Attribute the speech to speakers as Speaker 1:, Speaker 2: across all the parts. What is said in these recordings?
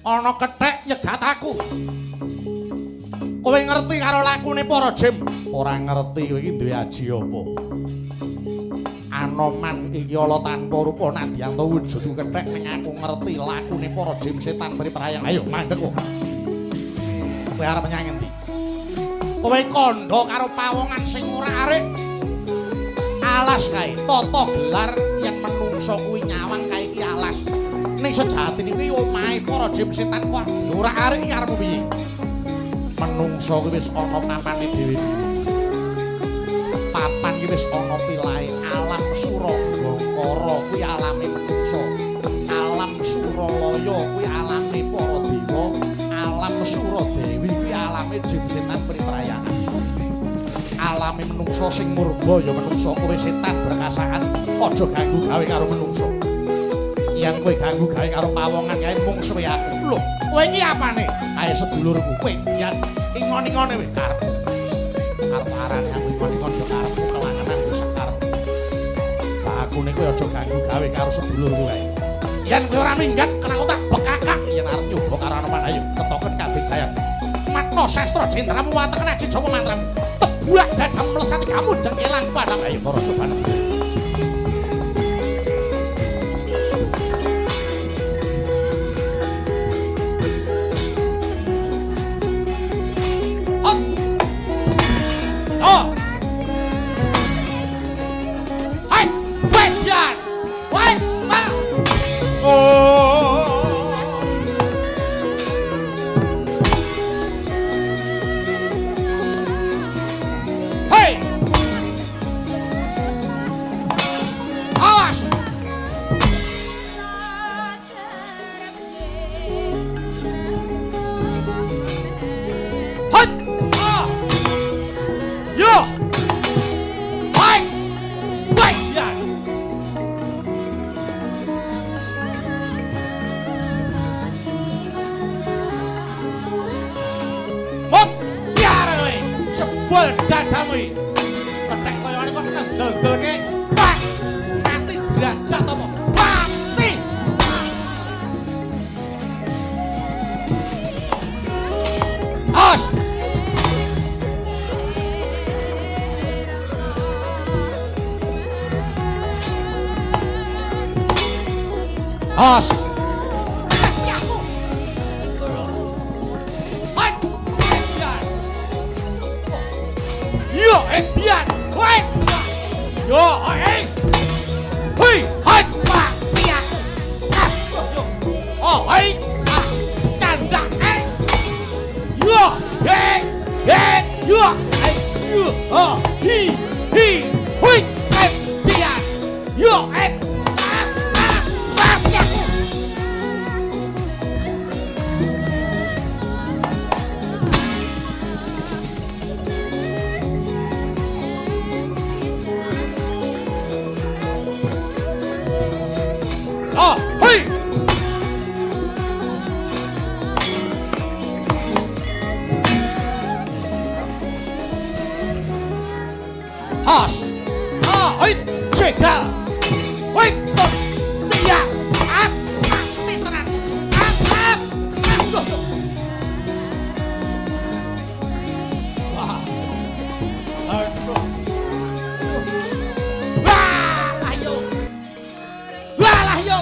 Speaker 1: ana kethek nyegat aku. Kowe ngerti karo lakune para jim? Ora ngerti kowe iki duwe aji apa? Anoman iki ala tanpa rupa nadyanto wujudku kethek ning aku ngerti lakune para jim setan priprayang. Ayo mandeg kok. Kowe arep menyang endi? Kowe kandha karo pawongan sing ora arek. Alas kae, tata gelar yen menungso kuwi nyawang kae iki alas. Ning sejatine kuwi omahe para jim setan kok ora arek iki arepmu piye? Menungso kuwi wis ana papane dhewe. Papan iki wis ana pilahe alam sura gangkara kuwi alame menungso. Alam suralaya kuwi alame para dewa, alam sura dewi kuwi alame jin setan priprayangan. Alame menungso sing murba ya menungso kowe setan berkasaan aja ganggu gawe karo menungso. Yen kowe ganggu gawe karo pawongan kae mung suwe aku. Lho, kowe iki apane? Kae sedulurku kowe yen ingon-ingone wis karepmu. Arep-arane aku ingon-ingon yo karepmu kelangenan wis karepmu. Lah aku niku aja ganggu gawe karo sedulurku kae. Yen kowe ora minggat kena aku tak bekakak yen arep nyoba karo aneman ayo ketoken kabeh gayan. Matno sastra jendramu wateken aji Jawa mantramu. Tebuak dadam melesati kamu jengkelan padang ayo para sopan. Os. Yo, Edian. Woi. Yo, oi. Hui, hai, pak, piak. Oh, oi. Canda, Yo, yo, yo. Oh, hi, hui, Edian. Yo, Os. Oi, cegal. Oi, dia. Mati tenan. Wah. Aduh. Wah, ayo. Wah, ayo.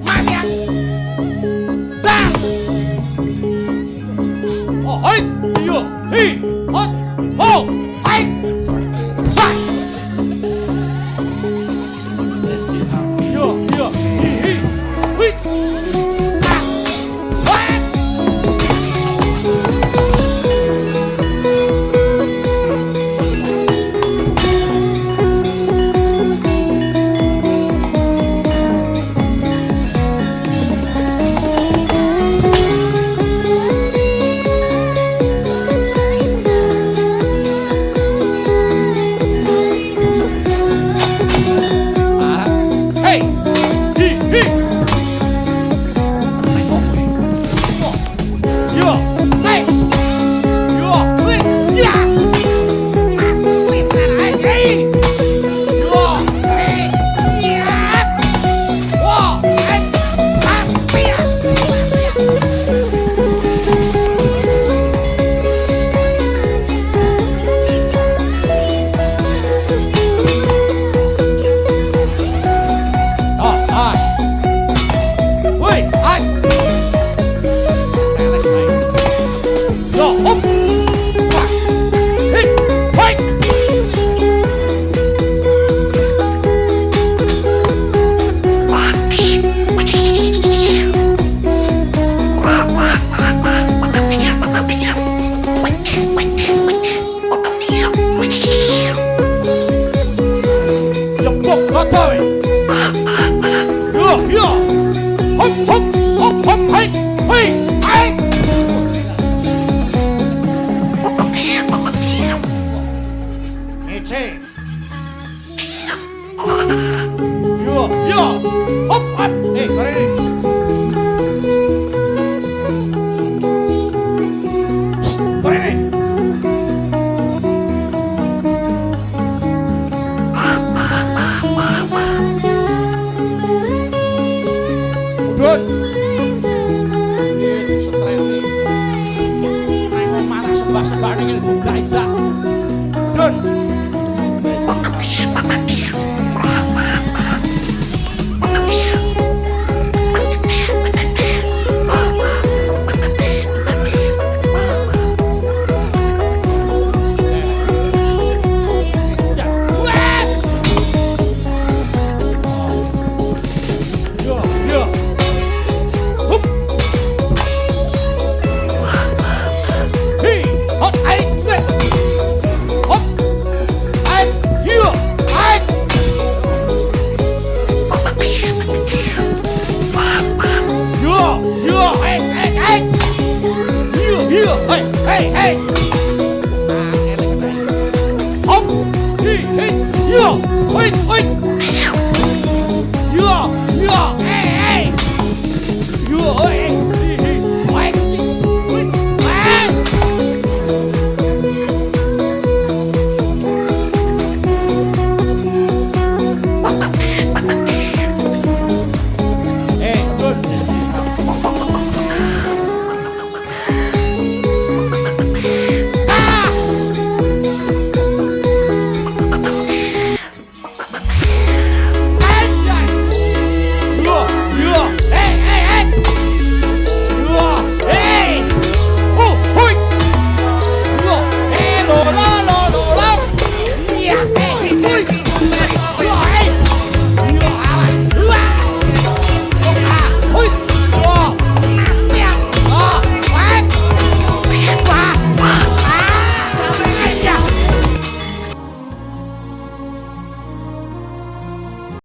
Speaker 1: Mati ya. Wah. Oh, oi, yo. Hi, hot. Ho. Hai. Teles bae. Yo, hop. Hei, hai. Gotowe. Yo yo. Hop hop hop hop hai. Hei, hai. Ece. Yo yo. Hop hop. Nih, kore ini. Kore ini. Dun. Ini setreni. Nang omah tak sembah-sembah ning ngene gak. Dun. Hey! Hop! Hey! Yo! Wait!